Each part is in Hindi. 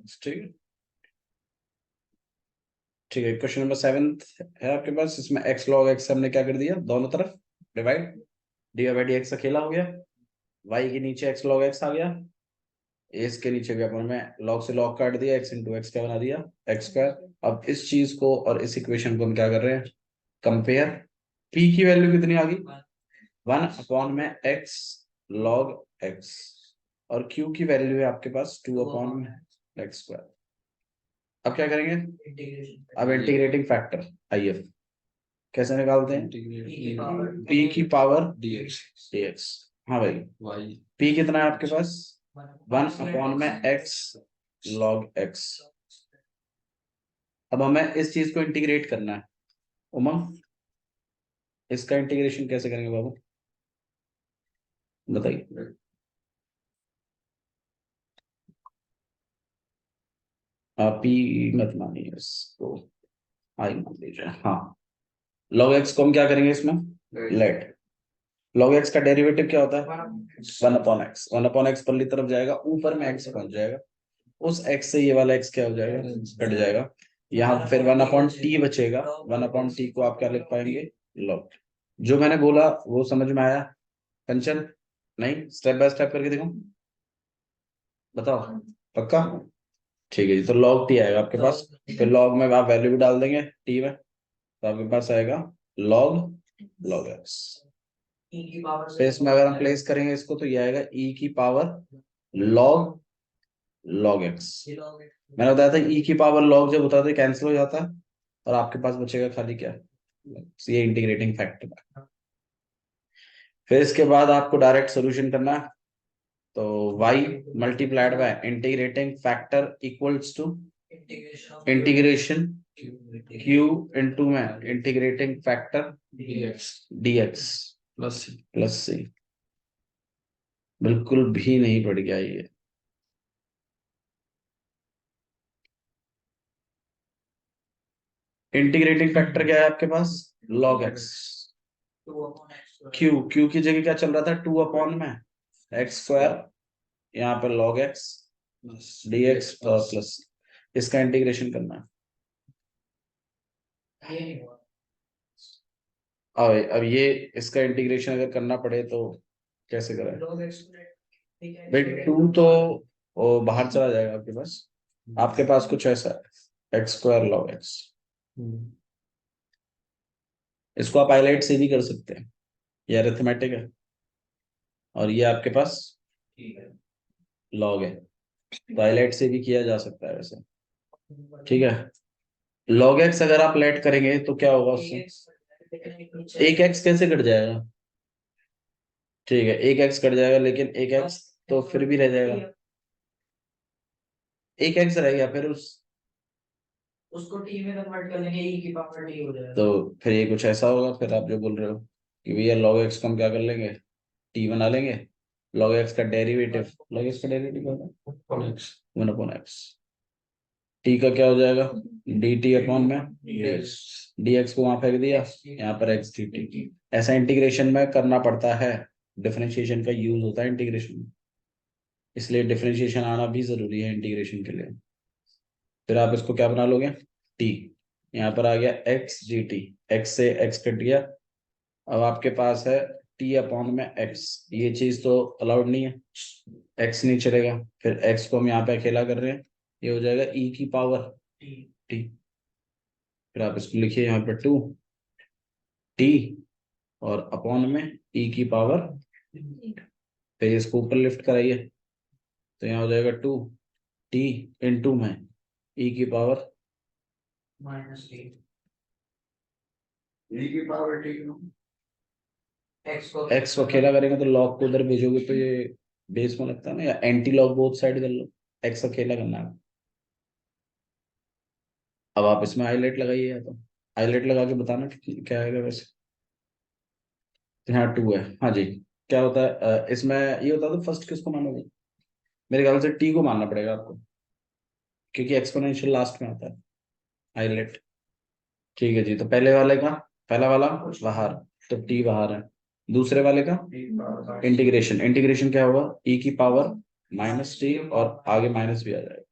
ठीक है, ठीक है। क्वेश्चन नंबर 7 है आपके पास। इसमें x log x हमने क्या कर दिया, दोनों तरफ divide, D by D x अकेला हो गया, y के नीचे x log x आ गया, इसके नीचे भी अपन में log से log काट दिया, x इंटू एक्स क्या बना दिया, एक्स स्क्वायर। अब इस चीज को और इस इक्वेशन को हम क्या कर रहे हैं, कंपेयर। p की वैल्यू कितनी आ गई, 1/x log x, और q की वैल्यू है आपके पास 2/x स्क्वायर। अब क्या करेंगे, अब इंटीग्रेटिंग फैक्टर IF कैसे निकालते हैं, p की पावर dx। हाँ भाई, p कितना है आपके पास, 1/x log x। अब हमें इस चीज को इंटीग्रेट करना है। उमंग, इसका इंटीग्रेशन कैसे करेंगे बाबू, बताइए। p मत मानिए इसको, आई मान लीजिए। हाँ, log x को हम क्या करेंगे इसमें, लेट log x का डेरिवेटिव क्या होता है, 1/x। 1/x परली तरफ जाएगा, ऊपर में x पहुंच जाएगा, उस x से ये वाला x क्या हो जाएगा, कट जाएगा। यहाँ फिर 1/t बचेगा। 1/t को आप क्या लिख पाएंगे, log। जो मैंने बोला वो समझ में आया कंचन, नहीं स्टेप बाय स्टेप करके देखो, बताओ पक्का। ठीक है जी, तो log t आएगा आपके पास। फिर log में आप वैल्यू भी डाल देंगे t में, तो आपके पास आएगा log x। फिर इसमें अगर हम प्लेस करेंगे इसको, तो ये आएगा e की पावर log x। मैंने बताया था e की पावर log जब होता है तो कैंसिल हो जाता है, और आपके पास बचेगा खाली क्या, ये इंटीग्रेटिंग फैक्टर। फिर इसके बाद आपको डायरेक्ट सोल्यूशन करना है, तो y multiplied by integrating factor equals to integration q into में integrating factor dx plus c। बिल्कुल भी नहीं पड़ गया ये। इंटीग्रेटिंग फैक्टर क्या है आपके पास, log x। q की जगह क्या चल रहा था, 2/में एक्स स्क्वायर, यहाँ पे log x dx प्लस, इसका इंटीग्रेशन करना है। अब ये इसका इंटीग्रेशन अगर करना पड़े तो कैसे करें भाई, 2 तो बाहर चला जाएगा आपके पास। आपके पास कुछ ऐसा है, x स्क्वायर log x। इसको आप हाईलाइट से भी कर सकते हैं, ये अरिथमेटिक है, और ये आपके पास log है, तो हाईलाइट से भी किया जा सकता है वैसे। ठीक है, log x अगर आप लेट करेंगे तो क्या होगा उससे, एक x कैसे कट जाएगा, ठीक है एक x कट जाएगा, लेकिन एक x तो फिर भी रह जाएगा, एक x रह गया, फिर उसको टी में कन्वर्ट कर लेंगे, e की पावर टी हो जाएगा। तो फिर ये कुछ ऐसा होगा, फिर आप जो बोल रहे हो कि भैया log x को हम क्या कर लेंगे, t बना लेंगे, log x का डेरिवेटिव, log x का डेरिवेटिव होगा 1/x, t का क्या हो जाएगा, dt अपॉन में dx, dx को वहां फेंक दिया, यहाँ पर x dt। ऐसा इंटीग्रेशन में करना पड़ता है, डिफरेंशिएशन का यूज होता है इंटीग्रेशन में, इसलिए डिफरेंशिएशन आना भी जरूरी है इंटीग्रेशन के लिए। फिर आप इसको क्या बना लोगे, t, यहाँ पर आ गया x dt, x से x कट गया, अब आपके पास है t/में x। ये चीज तो अलाउड नहीं है, x नहीं चलेगा, फिर x को हम यहाँ पे अकेला कर रहे हैं, ये हो जाएगा e की पावर t। फिर आप इसको लिखिए यहाँ पे 2t, और अपॉन में e की पावर, फिर इसको ऊपर लिफ्ट कराइए, तो यहाँ हो जाएगा 2t इंटू में e की पावर -t, e की पावर t। एक्स को अकेला करेंगे तो लॉग को उधर भेजोगे तो ये बेस में लगता है ना, या एंटी लॉग बोथ साइड कर लो, एक्स अकेला करना है। अब आप इसमें हाईलाइट लगाइए, या तो हाईलाइट लगा के बताना कि क्या आएगा वैसे। तो यहाँ 2 है, हाँ जी। क्या होता है इसमें ये होता है, तो फर्स्ट किसको मानोगे, मेरे ख्याल से टी को मानना पड़ेगा आपको, क्योंकि एक्सपोनेंशियल लास्ट में आता है हाईलाइट। ठीक है जी, तो पहले वाले का, पहला वाला बाहर, तो टी बाहर है। दूसरे वाले का इंटीग्रेशन, इंटीग्रेशन क्या होगा, e की पावर -t, और आगे माइनस भी आ जाएगा,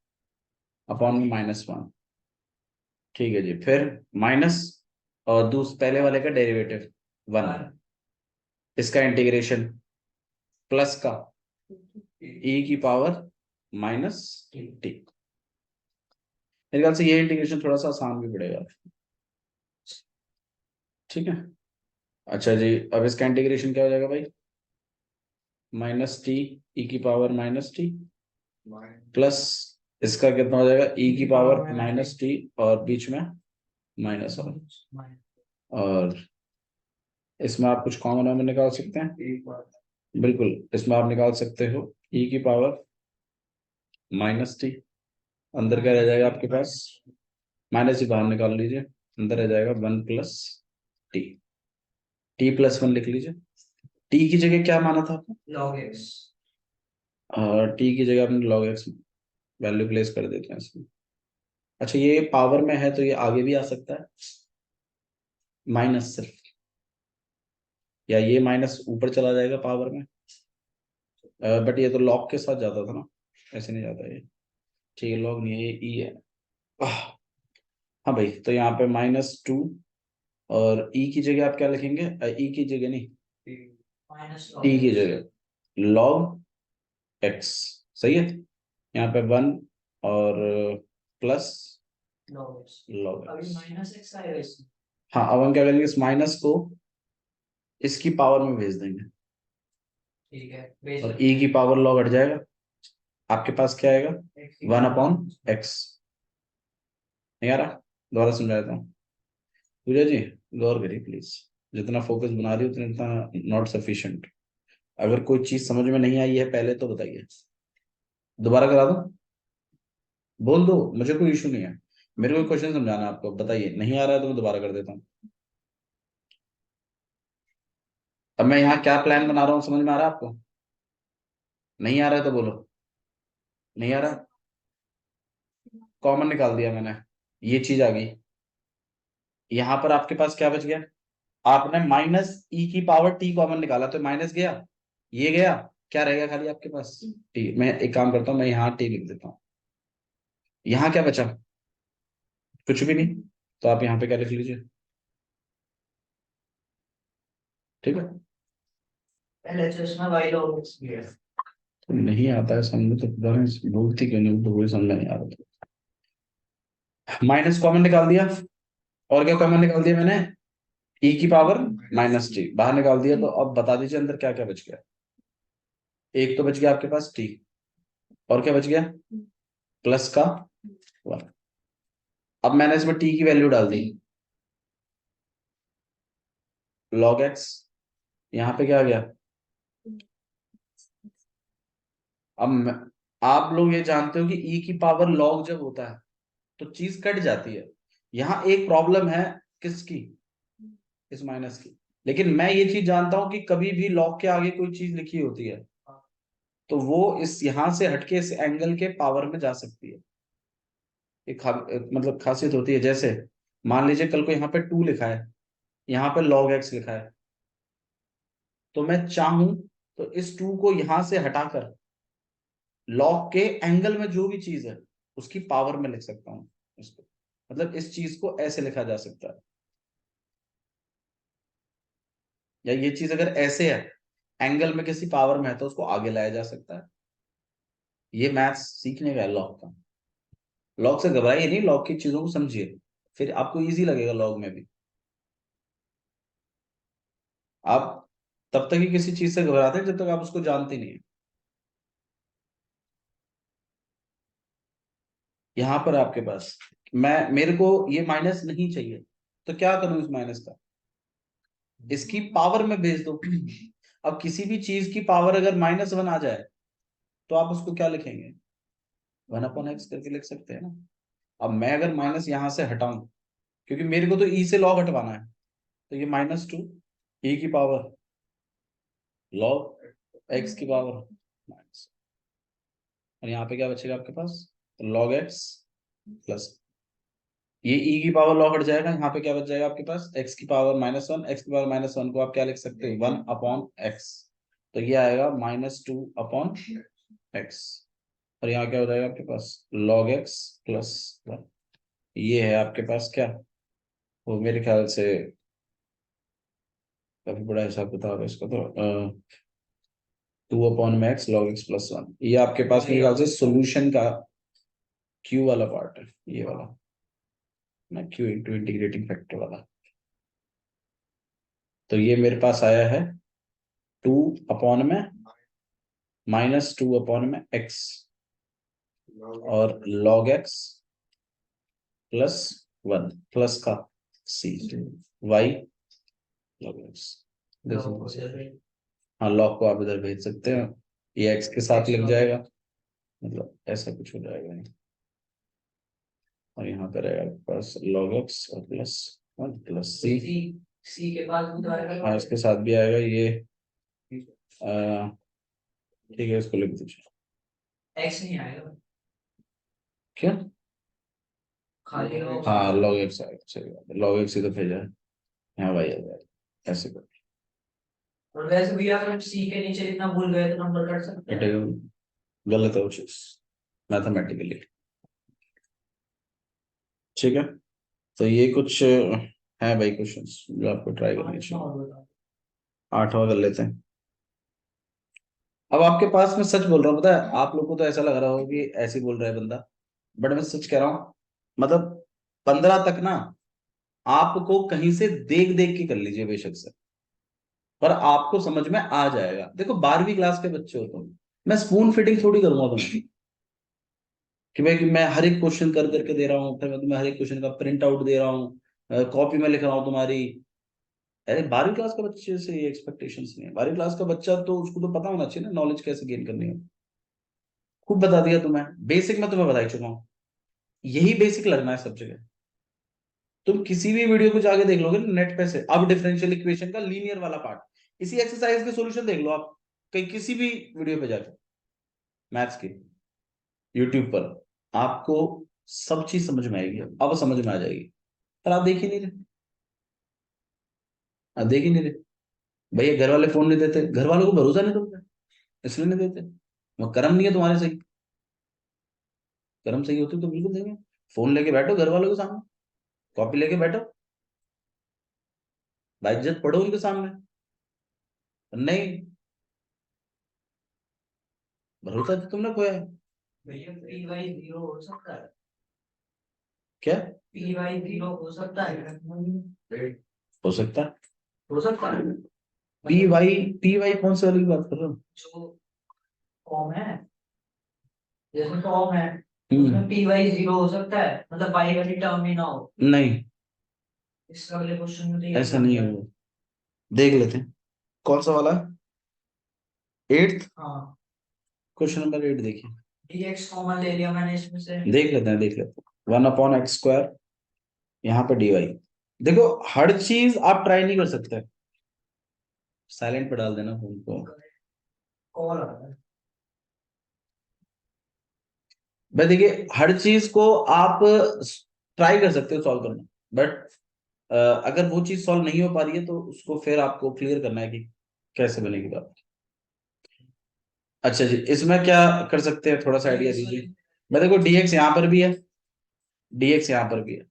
अपॉन में -1, ठीक है जी। फिर माइनस और पहले वाले का डेरिवेटिव 1, इसका इंटीग्रेशन प्लस का e की पावर -t। मेरे ख्याल से ये इंटीग्रेशन थोड़ा सा आसान भी पड़ेगा, ठीक है। अच्छा जी, अब इसका इंटीग्रेशन क्या हो जाएगा भाई, -t e की पावर -t प्लस इसका कितना हो जाएगा, e की पावर -t और बीच में -1, और इसमें आप कुछ कॉमन नंबर निकाल सकते हैं, बिल्कुल इसमें आप निकाल सकते हो e की पावर -t, अंदर क्या रह जाएगा आपके पास, माइनस ही बाहर निकाल लीजिए, अंदर रह जाएगा 1 + t, t+1 लिख लीजिए। t की जगह क्या माना था आपने, log x, और t की जगह आपने log x वैल्यू प्लेस कर देते हैं इसमें। अच्छा ये पावर में है तो ये आगे भी आ सकता है, माइनस सिर्फ, या ये माइनस ऊपर चला जाएगा पावर में, बट ये तो लॉग के साथ जाता था ना, ऐसे नहीं जाता ये, ठीक है लॉग नहीं है, ये ई है। हाँ भाई, तो यहाँ पे -2, और ई की जगह आप क्या लिखेंगे, ई की जगह नहीं, टी की जगह log x, सही है। यहाँ पे 1 और प्लस log x, हाँ अब हम क्या करेंगे, इस माइनस को इसकी पावर में भेज देंगे, ठीक है, और e की पावर log हट जाएगा, आपके पास क्या आएगा, 1/x। नहीं आ रहा, दोबारा समझा देता हूँ, पूजा जी गौर करिए प्लीज, जितना फोकस बना रही हो उतना नॉट सफिशिएंट। अगर कोई चीज समझ में नहीं आई है पहले तो बताइए, दोबारा करा दो, बोल दो, मुझे कोई इशू नहीं है, मेरे को क्वेश्चन समझाना है आपको, बताइए नहीं आ रहा है तो मैं दोबारा कर देता हूँ। अब मैं यहाँ क्या प्लान बना रहा हूँ समझ में आ रहा है आपको, नहीं आ रहा है तो बोलो, नहीं आ रहा, कॉमन निकाल दिया मैंने, ये चीज आ गई, यहाँ पर आपके पास क्या बच गया, आपने -e⁻t कॉमन निकाला तो माइनस गया, ये गया, क्या रहेगा खाली आपके पास t। मैं एक काम करता हूँ, मैं यहाँ t लिख देता हूँ, यहाँ क्या बचा, कुछ भी नहीं, तो आप यहाँ पे क्या लिख लीजिए, ठीक है। पहले तो इसमें y log x भी है, तो नहीं आता है समझ तो बोलती क्यों नहीं, तो वही समझ नहीं आ रहा था। माइनस कॉमन निकाल दिया, और क्या कॉमन निकाल दिया मैंने, e की पावर -t बाहर निकाल दिया, तो अब बता दीजिए अंदर क्या क्या बच गया, एक तो बच गया आपके पास t, और क्या बच गया, प्लस का 1। अब मैंने इसमें t की वैल्यू डाल दी, log x, यहाँ पे क्या आ गया, अब आप लोग ये जानते हो कि e की पावर log जब होता है तो चीज कट जाती है, यहाँ एक प्रॉब्लम है, किसकी, इस माइनस की, लेकिन मैं ये चीज जानता हूं कि कभी भी log के आगे कोई चीज लिखी होती है तो वो इस यहां से हटके इस एंगल के पावर में जा सकती है, एक मतलब खासियत होती है, जैसे मान लीजिए कल को यहाँ पे 2 लिखा है, यहाँ पे log x लिखा है, तो मैं चाहूं तो इस 2 को यहां से हटाकर लॉग के एंगल में जो भी चीज है उसकी पावर में लिख सकता हूँ इसको, मतलब इस चीज को ऐसे लिखा जा सकता है, या ये चीज अगर ऐसे है एंगल में किसी पावर में है तो उसको आगे लाया जा सकता है। ये मैथ्स सीखने का है लॉग का, लॉग से घबराइए नहीं, लॉग की चीजों को समझिए, फिर आपको इजी लगेगा लॉग में भी। आप तब तक ही किसी चीज से घबराते हैं जब तक आप उसको जानते नहीं है। यहाँ पर आपके पास, मैं मेरे को ये माइनस नहीं चाहिए तो क्या करूं, इस माइनस का इसकी पावर में भेज दो। अब किसी भी चीज की पावर अगर -1 आ जाए तो आप उसको क्या लिखेंगे, 1/x करके लिख सकते हैं ना। अब मैं अगर माइनस यहां से हटाऊं, क्योंकि मेरे को तो ई से लॉग हटवाना है, तो ये -2 e की पावर log x की पावर माइनस, और यहाँ पे क्या बचेगा आपके पास, log x प्लस, ये e की पावर log हट जाएगा, यहाँ पे क्या बच जाएगा आपके पास, x की पावर -1, x की पावर -1 को आप क्या लिख सकते हैं, 1/x, तो ये आएगा -2/x, और और यहाँ क्या हो जाएगा आपके पास log x प्लस 1। ये है आपके पास क्या, वो मेरे ख्याल से काफी बड़ा हिसाब किताब है इसका, तो 2/x log x प्लस 1, ये आपके पास मेरे ख्याल से सोल्यूशन का q वाला पार्ट है, ये वाला ना, q इंटू इंटीग्रेटिंग फैक्टर वाला। तो ये मेरे पास आया है 2/में -2/में x और log x प्लस 1 प्लस का c y log x। हाँ, log को आप इधर भेज सकते हैं, ये x के साथ लग जाएगा, मतलब ऐसा कुछ हो जाएगा नहीं। और यहाँ पर है आपके पास log x और प्लस 1 प्लस c के बाद हाँ इसके साथ भी आएगा ये, ठीक है इसको लिख दीजिए। x नहीं आएगा क्या, खाली हाँ log x आएगा, सही बात है, log x इधर भेजा है, यहाँ y आ जाएगा, ऐसे कर। और वैसे भी अगर c के नीचे इतना भूल गए तो नंबर कट सकते हैं, गलत है वो चीज मैथमेटिकली। ठीक है, तो ये कुछ है भाई क्वेश्चंस जो आपको ट्राई करने चाहिए। 8वां कर लेते हैं। अब आपके पास, मैं सच बोल रहा हूँ, पता है आप लोग को तो ऐसा लग रहा होगा कि ऐसे ही बोल रहा है बंदा, बट मैं सच कह रहा हूँ, मतलब 15 तक ना आपको कहीं से देख देख के कर लीजिए बेशक से, पर आपको समझ में आ जाएगा। देखो 12वीं क्लास के बच्चे हो तुम, मैं स्पून फिटिंग थोड़ी करूंगा तुम्हें कि भाई कि मैं हर एक क्वेश्चन कर करके दे रहा हूँ, फिर मैं तुम्हें हर एक क्वेश्चन का प्रिंट आउट दे रहा हूँ, कॉपी में लिख रहा हूँ तुम्हारी। अरे 12वीं क्लास का बच्चे से ये एक्सपेक्टेशंस नहीं है। 12वीं क्लास का बच्चा तो उसको तो पता होना चाहिए ना नॉलेज कैसे गेन करनी है। खूब बता दिया तुम्हें, बेसिक मैं तुम्हें बता ही चुका हूँ, यही बेसिक लगना है सब जगह। तुम किसी भी वीडियो को जाके देख लोगे नेट पे से, अब डिफरेंशियल इक्वेशन का लीनियर वाला पार्ट, इसी एक्सरसाइज के सॉल्यूशन देख लो आप कहीं किसी भी वीडियो पे जाके मैथ्स की, यूट्यूब पर आपको सब चीज समझ में आएगी, अब समझ में आ जाएगी, पर आप देख ही नहीं रहे, आप देख ही नहीं रहे। भैया घर वाले फोन नहीं देते, घर वालों को भरोसा नहीं तुम पे, इसलिए नहीं देते। वो कर्म नहीं है तुम्हारे सही, कर्म सही होते तो बिल्कुल देंगे। फोन लेके बैठो घर वालों के सामने, कॉपी लेके बैठो, बाइज्जत पढ़ो उनके सामने, नहीं भरोसा तो तुमने खोया है। भैया पी वाई जीरो हो सकता है क्या, पी वाई जीरो हो सकता है, हो सकता है, हो सकता है। पी वाई कौन से वाली की बात कर रहे हो, जो कॉम है, जैसे कॉम है उसमें पी वाई जीरो हो सकता है, मतलब पाई वाली टर्म ही ना हो। नहीं, इस अगले क्वेश्चन में तो ऐसा नहीं है, वो देख लेते हैं कौन सा वाला, 8th। हाँ, क्वेश्चन नंबर 8 देखिए, dx कॉमन ले लिया मैंने इसमें से, देख लेते हैं, देख लेते हैं। 1/x², यहाँ पे dy। देखो हर चीज आप ट्राई नहीं कर सकते, साइलेंट पे डाल देना फोन को, कॉल आ रहा है भाई। देखिए हर चीज को आप ट्राई कर सकते हो सॉल्व करना, बट अगर वो चीज सॉल्व नहीं हो पा रही है तो उसको फिर आपको क्लियर करना है कि कैसे बनेगी बात। अच्छा जी, इसमें क्या कर सकते हैं, थोड़ा सा आइडिया दीजिए। मैं देखो dx यहाँ पर भी है, dx यहाँ पर भी है,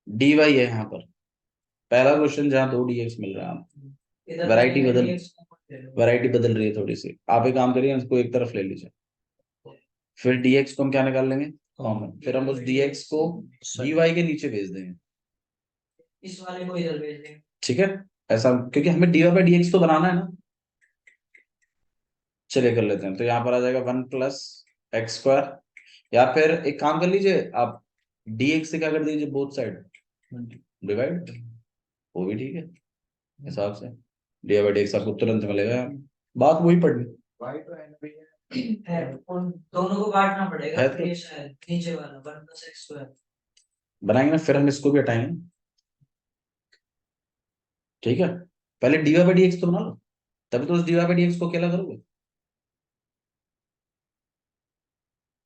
dy है यहाँ पर, पहला क्वेश्चन जहाँ 2 dx मिल रहा है, वैरायटी बदल रही है थोड़ी सी, आप एक काम करिए इसको एक तरफ ले लीजिए, फिर dx को हम क्या निकाल लेंगे कॉमन, फिर हम उस dx को dy के नीचे भेज देंगे, इस वाले को इधर भेज देंगे, ठीक है ऐसा, क्योंकि हमें dy/dx तो बनाना है ना। चलिए कर लेते हैं, तो यहाँ पर आ जाएगा 1+x², या फिर एक काम कर लीजिए आप, dx से क्या कर दीजिए बोथ साइड डिवाइड, वो भी ठीक है हिसाब से, dy/dx आपको तुरंत मिलेगा, बात वही पढ़नी है, उन दोनों को काटना पड़ेगा, है तो नीचे वाला 1+x² बनाएंगे ना, फिर हम इसको भी हटाएंगे, ठीक है। पहले dy/dx तो बना लो, तभी तो उस dy/dx को अकेला करोगे,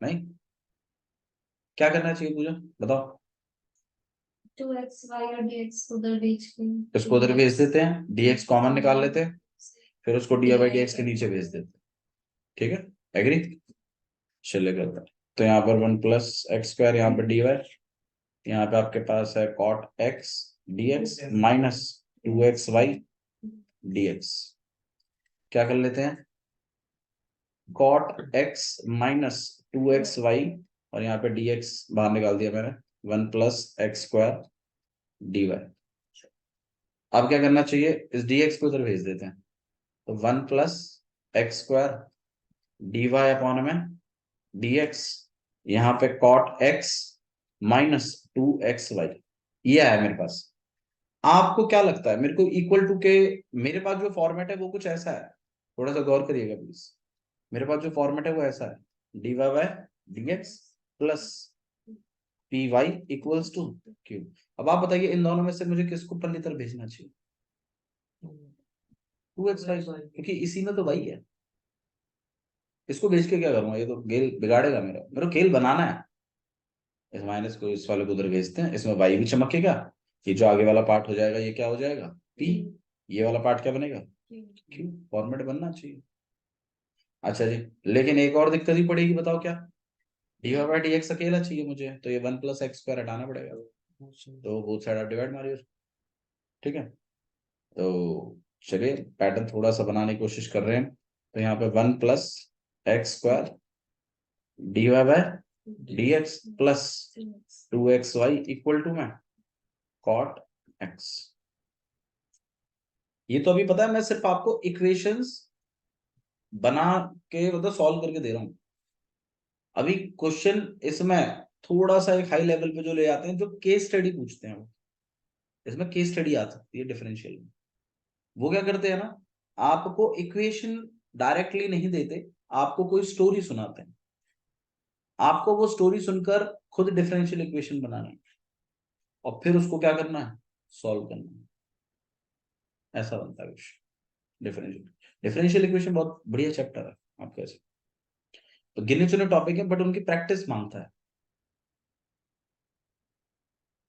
नहीं क्या करना चाहिए पूजा बताओ। 2xy और dx को उधर भेज के, इसको उधर भेज देते हैं, dx कॉमन निकाल लेते हैं, फिर उसको dy/dx के नीचे भेज देते हैं, ठीक है, एग्री। चलिए करते हैं। तो यहाँ पर 1 + x², यहाँ पर dy, यहाँ पे आपके पास है cot x dx minus 2xy dx। क्या कर लेते हैं, cot x माइनस 2xy और यहाँ पे dx बाहर निकाल दिया मैंने, 1 + x² dy। अब क्या करना चाहिए, इस dx को उधर भेज देते हैं, तो 1 + x² dy अपॉन में dx, यहाँ पे cot x माइनस 2xy, ये है मेरे पास। आपको क्या लगता है, मेरे को इक्वल टू के, मेरे पास जो फॉर्मेट है वो कुछ ऐसा है, थोड़ा सा गौर करिएगा प्लीज। मेरे पास जो फॉर्मेट है वो ऐसा है, dy/dx plus py equals to q। अब आप बताइए इन दोनों में से मुझे किसको पल्ली तरफ भेजना चाहिए, 2xy, क्योंकि इसी में तो y है। इसको भेज के क्या करूंगा, ये तो खेल बिगाड़ेगा मेरा, मेरे को खेल बनाना है। इस माइनस को इस वाले को उधर भेजते हैं, इसमें y भी चमकेगा, ये जो आगे वाला पार्ट हो जाएगा ये क्या हो जाएगा p, ये वाला पार्ट क्या बनेगा q। फॉर्मेट बनना चाहिए। अच्छा जी, लेकिन एक और दिक्कत ही पड़ेगी, बताओ क्या, dy/dx अकेला चाहिए मुझे, तो ये 1 + x² हटाना पड़ेगा, तो बोथ साइड आप डिवाइड मारिए, ठीक है। तो चलिए पैटर्न थोड़ा सा बनाने की कोशिश कर रहे हैं। तो यहाँ पे 1 + x² dy/dx plus 2xy equal to में cot x। ये तो अभी पता है, मैं सिर्फ आपको इक्वेशंस बना के मतलब सॉल्व करके दे रहा हूं। अभी क्वेश्चन इसमें थोड़ा सा एक हाई लेवल पे जो ले जाते हैं, जो केस स्टडी पूछते हैं, वो इसमें केस स्टडी आ सकती है डिफरेंशियल में। वो क्या करते हैं ना, आपको इक्वेशन डायरेक्टली नहीं देते, आपको कोई स्टोरी सुनाते हैं, आपको वो स्टोरी सुनकर खुद डिफरेंशियल इक्वेशन बनाना है और फिर उसको क्या करना है, सॉल्व करना है। ऐसा बनता है डिफरेंशियल डिफरेंशियल इक्वेशन बहुत बढ़िया चैप्टर है आपके ऐसे। तो गिने चुने टॉपिक है बट उनकी प्रैक्टिस मांगता है,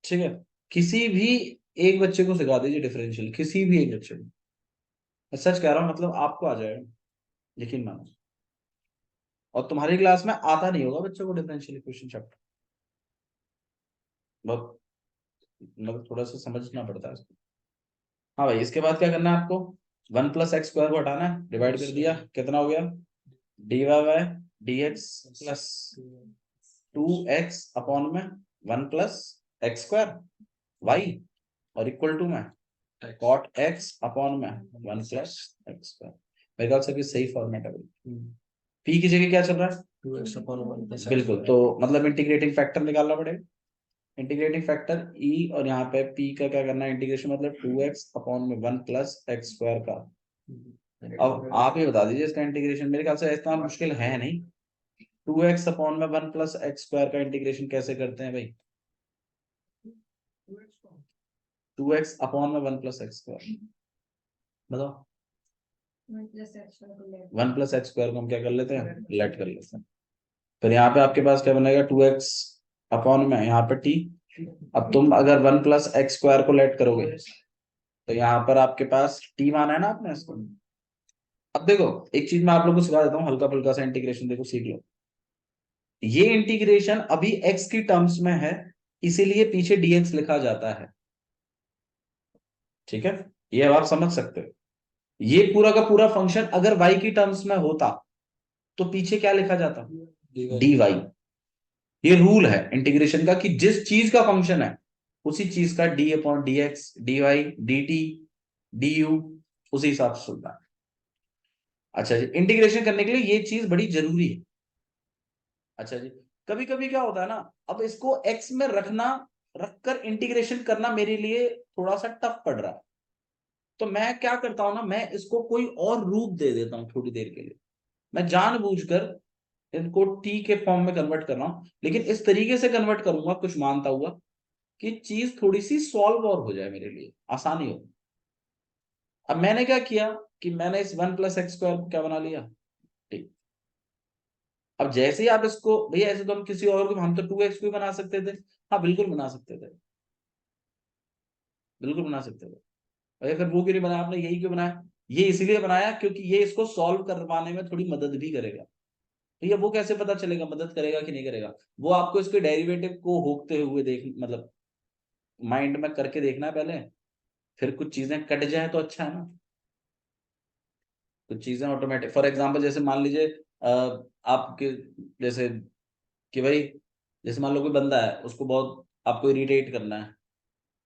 ठीक है। किसी भी एक बच्चे को सिखा दीजिए डिफरेंशियल, किसी भी एक बच्चे को, मैं सच कह रहा हूं, मतलब आपको आ जाएगा, यकीन मानो। और तुम्हारी क्लास में आता नहीं होगा बच्चों को डिफरेंशियल इक्वेशन चैप्टर, बहुत मतलब थोड़ा सा समझना पड़ता है इसको। हाँ भाई, इसके बाद क्या करना है आपको, 1 + x² को हटाना है, डिवाइड कर दिया, कितना हो गया, dy/dx प्लस 2x अपॉन में 1 + x² y और इक्वल टू में cot x अपॉन में 1 + x²। मेरे ख्याल से भी सही फॉर्मेट है भाई। p की जगह क्या चल रहा है, 2x अपॉन 1 बिल्कुल, तो मतलब इंटीग्रेटिंग फैक्टर निकालना पड़ेगा, इंटीग्रेटिंग फैक्टर e, और यहाँ पे p का क्या करना है इंटीग्रेशन, मतलब 2x अपॉन में 1 + x² का। अब आप ही बता दीजिए इसका इंटीग्रेशन, मेरे ख्याल से इतना मुश्किल है नहीं। 2x अपॉन में 1 + x² का इंटीग्रेशन कैसे करते हैं भाई, 2x अपॉन में 1 + x², बताओ। 1 + x² को हम क्या कर लेते हैं, लेट कर लेते हैं। फिर यहाँ पे आपके पास क्या बनेगा, 2x अपॉन में यहाँ पे t। अब तुम अगर 1 + x² को लेट करोगे तो यहाँ पर आपके पास t माना है ना आपने इसको। अब देखो एक चीज मैं आप लोगों को सिखा देता हूँ, हल्का फुल्का सा इंटीग्रेशन, देखो सीख लो। ये इंटीग्रेशन अभी x की टर्म्स में है, इसीलिए पीछे dx लिखा जाता है, ठीक है। ये अब आप समझ सकते हो, ये पूरा का पूरा फंक्शन अगर y की टर्म्स में होता तो पीछे क्या लिखा जाता, dy। ये रूल है इंटीग्रेशन का कि जिस चीज का फंक्शन है उसी चीज का d/dx dy dt du उसी हिसाब से चलता है। अच्छा जी, इंटीग्रेशन करने के लिए ये चीज बड़ी जरूरी है। अच्छा जी, कभी कभी क्या होता है ना, अब इसको x में रखकर इंटीग्रेशन करना मेरे लिए थोड़ा सा टफ पड़ रहा है, तो मैं क्या करता हूं ना, मैं इसको कोई और रूप दे देता हूं थोड़ी देर के लिए, मैं जानबूझकर इनको टी के फॉर्म में कन्वर्ट कर रहा हूं, लेकिन इस तरीके से कन्वर्ट करूंगा कुछ मानता हुआ कि चीज थोड़ी सी सॉल्व और हो जाए, मेरे लिए आसानी हो। अब मैंने क्या किया कि मैंने इस 1 + x² को क्या बना लिया, ठीक। अब जैसे ही आप इसको, भैया ऐसे तो हम किसी और को, हम तो 2x को भी बना सकते थे, हाँ बिल्कुल बना सकते थे, बिल्कुल बना सकते थे। अरे फिर वो क्यों नहीं बनाया आपने, यही क्यों बनाया, ये इसीलिए बनाया क्योंकि ये इसको सॉल्व करवाने में थोड़ी मदद भी करेगा। तो ये वो कैसे पता चलेगा, मदद करेगा कि नहीं करेगा? वो आपको इसके डेरिवेटिव को होते हुए देख, मतलब माइंड में करके देखना है पहले, फिर कुछ चीजें कट जाए तो अच्छा है ना। कुछ चीजें ऑटोमेटिक, फॉर एग्जांपल जैसे मान लीजिए आपके, जैसे कि भाई, जैसे मान लो कोई बंदा है, उसको बहुत आपको इरिटेट करना है,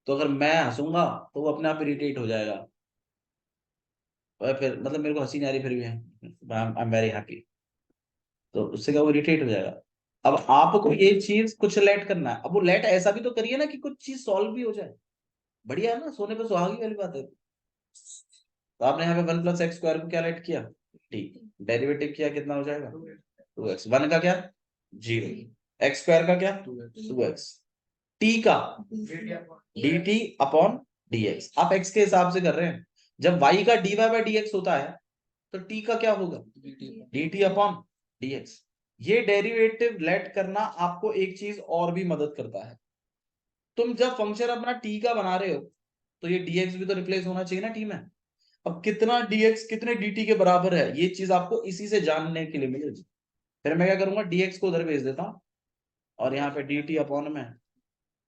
तो अगर मैं हंसूंगा तो वो अपने आप इरिटेट हो जाएगा, और फिर मतलब मेरे को हंसी नहीं आ रही फिर भी है, आई एम वेरी हैप्पी, तो उससे क्या वो इरिटेट हो जाएगा। अब आपको ये चीज कुछ लेट करना है, अब वो लेट ऐसा भी तो करिए ना कि कुछ चीज सॉल्व भी हो जाए, बढ़िया है ना, सोने पे सुहागी वाली बात है। तो आपने यहाँ पे 1 + x² को क्या लेट किया, ठीक, डेरिवेटिव किया, कितना हो जाएगा 2x, 1 का क्या 0, x² का क्या 2x, t का dt अपॉन dx, आप x के हिसाब से कर रहे हैं। जब y का dy/dx होता है तो t का क्या होगा dt अपॉन dx। ये डेरिवेटिव लेट करना आपको एक चीज और भी मदद करता है। तुम जब फंक्शन अपना t का बना रहे हो तो ये dx भी तो रिप्लेस होना चाहिए ना t में। अब कितना dx कितने dt के बराबर है, ये चीज आपको इसी से जानने के लिए मिलेगी। फिर मैं क्या करूंगा, dx को उधर भेज देता हूं और यहाँ पे dt अपॉन में,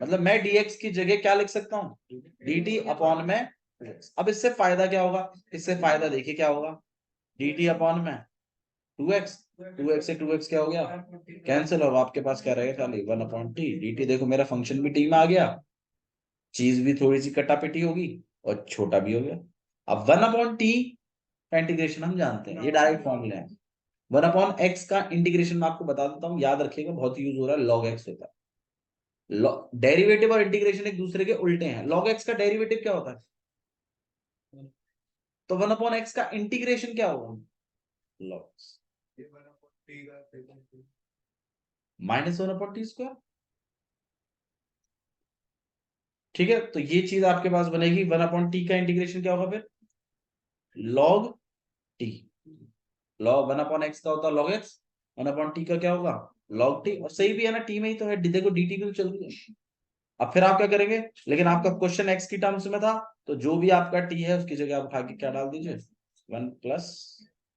मतलब मैं dx की जगह क्या लिख सकता हूँ dt अपॉन में dx। अब इससे फायदा क्या होगा, इससे फायदा देखिए क्या होगा, dt अपॉन में 2x, 2x से 2x क्या हो गया कैंसिल, हो आपके पास क्या रहेगा खाली 1/t dt। देखो मेरा फंक्शन भी t में आ गया, चीज भी थोड़ी सी कटापिटी होगी और छोटा भी हो गया। अब 1/t का इंटीग्रेशन हम जानते हैं, ये डायरेक्ट फॉर्मूला है। 1/x का इंटीग्रेशन मैं आपको बता देता हूँ, याद रखिएगा, बहुत यूज हो रहा है, log x होता है। डेरिवेटिव और इंटीग्रेशन एक दूसरे के उल्टे हैं। log x का डेरिवेटिव क्या होता है, तो 1/x का इंटीग्रेशन क्या होगा log -1/t²। ठीक है, तो ये चीज आपके पास बनेगी, 1/t का इंटीग्रेशन क्या होगा फिर log t, log 1/x का होता है log x, 1/t का क्या होगा log t, और सही भी है ना, t में ही तो है, देखो dt भी तो चल रही है। अब फिर आप क्या करेंगे, लेकिन आपका क्वेश्चन x की टर्म्स में था, तो जो भी आपका t है उसकी जगह आप आगे क्या डाल दीजिए 1 +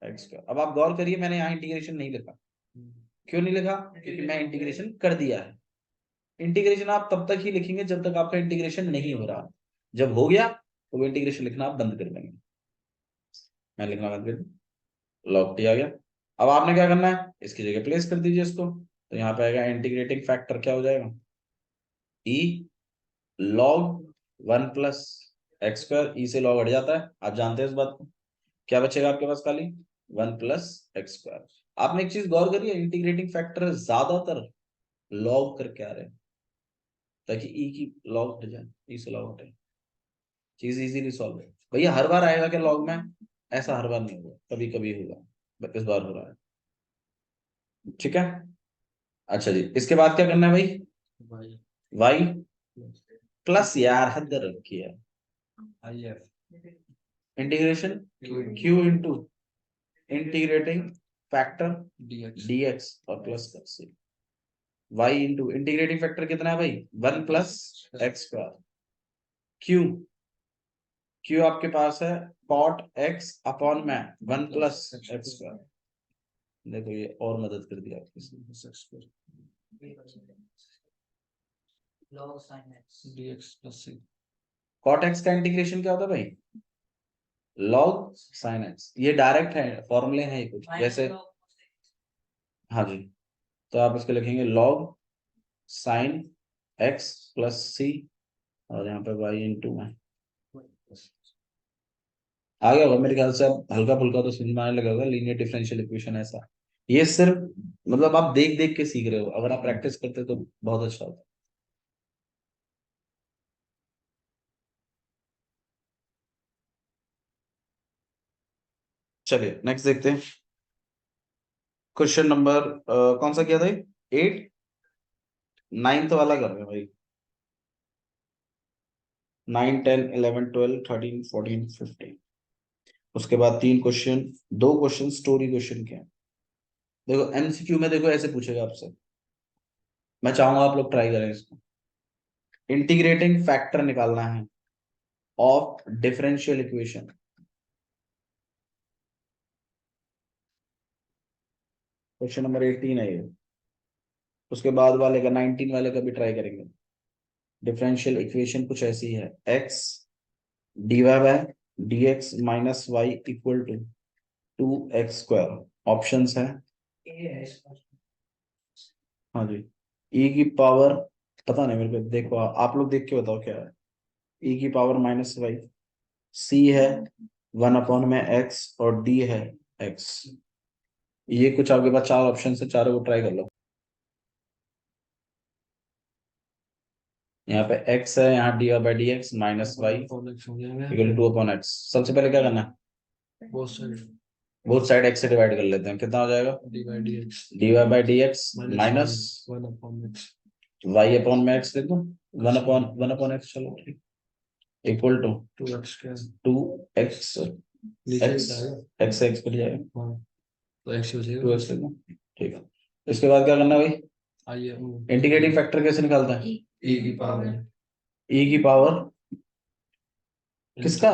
x²। अब आप गौर करिए, मैंने यहाँ इंटीग्रेशन नहीं लिखा, क्यों नहीं लिखा, क्योंकि मैं इंटीग्रेशन कर दिया है। इंटीग्रेशन आप तब तक ही लिखेंगे जब तक आपका इंटीग्रेशन नहीं हो रहा, जब हो गया तो वो इंटीग्रेशन लिखना आप बंद कर देंगे। मैं लिखना बंद कर दूं, log t आ गया। अब आपने क्या करना है, इसकी जगह प्लेस कर दीजिए इसको, तो यहाँ पे आएगा इंटीग्रेटिंग फैक्टर क्या हो जाएगा e log 1 + x², ई से log हट जाता है, आप जानते हैं इस बात को। क्या बचेगा आपके पास खाली 1 + x²। आपने एक चीज गौर करी है, इंटीग्रेटिंग फैक्टर ज्यादातर log करके आ रहे हैं, ताकि ई की log हट जाए, ई से log हटे, चीज इजीली सॉल्व है। भैया हर बार आएगा क्या log में, ऐसा हर बार नहीं होगा, कभी कभी होगा, इस बार हो रहा है। ठीक है, अच्छा जी, इसके बाद क्या करना है भाई, y प्लस, यार हद रखी है, integration q into integrating factor dx और प्लस कर सी, y इंटू इंटीग्रेटिंग फैक्टर कितना है भाई 1 + x², q आपके पास है cot x अपॉन में 1 + x²। देखो ये और मदद कर दिया आपकी, cot x का इंटीग्रेशन क्या होता है भाई log sin x, ये डायरेक्ट है, फॉर्मूले हैं ये कुछ जैसे, हाँ जी, तो आप इसको लिखेंगे log sin x plus c, और यहाँ पे y इंटू में आ गया होगा मेरे ख्याल से, अब हल्का फुल्का तो समझ में आने लगा होगा, लीनियर डिफरेंशियल इक्वेशन ऐसा। ये सिर्फ मतलब आप देख देख के सीख रहे हो, अगर आप प्रैक्टिस करते तो बहुत अच्छा होता। चलिए नेक्स्ट देखते हैं, क्वेश्चन नंबर कौन सा किया था, 8, 9th वाला कर रहे हैं भाई, 9, 10, 11, 12, 13, 14, 15। उसके बाद 3 क्वेश्चन, 2 क्वेश्चन स्टोरी क्वेश्चन के हैं। देखो एमसीक्यू में देखो ऐसे पूछेगा आपसे, मैं चाहूंगा आप लोग ट्राई करें इसको। इंटीग्रेटिंग फैक्टर निकालना है of differential equation, question number 18 है ये। उसके बाद वाले का 19 वाले का भी ट्राई करेंगे। डिफरेंशियल इक्वेशन कुछ ऐसी है, x dy by dx minus Y equal to 2x²। Options है, हाँ जी, e की पावर, पता नहीं मेरे को, देखो आप लोग देख के बताओ क्या है। e की पावर माइनस वाई, c है 1 में x और d है x। ये कुछ आपके पास चार ऑप्शन है, चारों को ट्राई कर लो। यहाँ पे x है, यहाँ dy by D X minus Y equal to 2/x। सबसे पहले क्या करना है, बोथ साइड x से डिवाइड कर लेते हैं, कितना हो जाएगा, dy by D X minus Y upon में x, देखो 1/x, चलो ठीक, इक्वल टू 2x, x से x कट जाएगा तो x हो जाएगा 2x लिखो, ठीक है। इसके बाद क्या करना है भाई, इंटीग्रेटिंग फैक्टर कैसे निकालता है, E की पावर e की पावर किसका,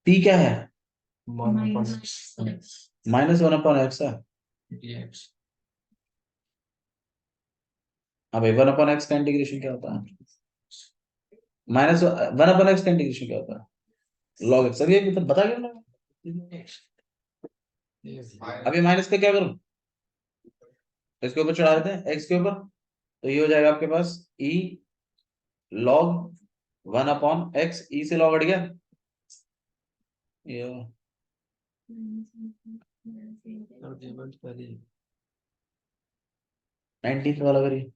p क्या है, -1/x है। हाँ भाई 1/x का इंटीग्रेशन क्या होता है, -1/x का इंटीग्रेशन क्या होता है, log x। अभी मतलब बता गया ना, अभी माइनस का क्या करूं, इसके ऊपर चढ़ा देते हैं x के ऊपर, तो ये हो जाएगा आपके पास e log 1/x, e से log हट गया, ये 19th वाला करिए।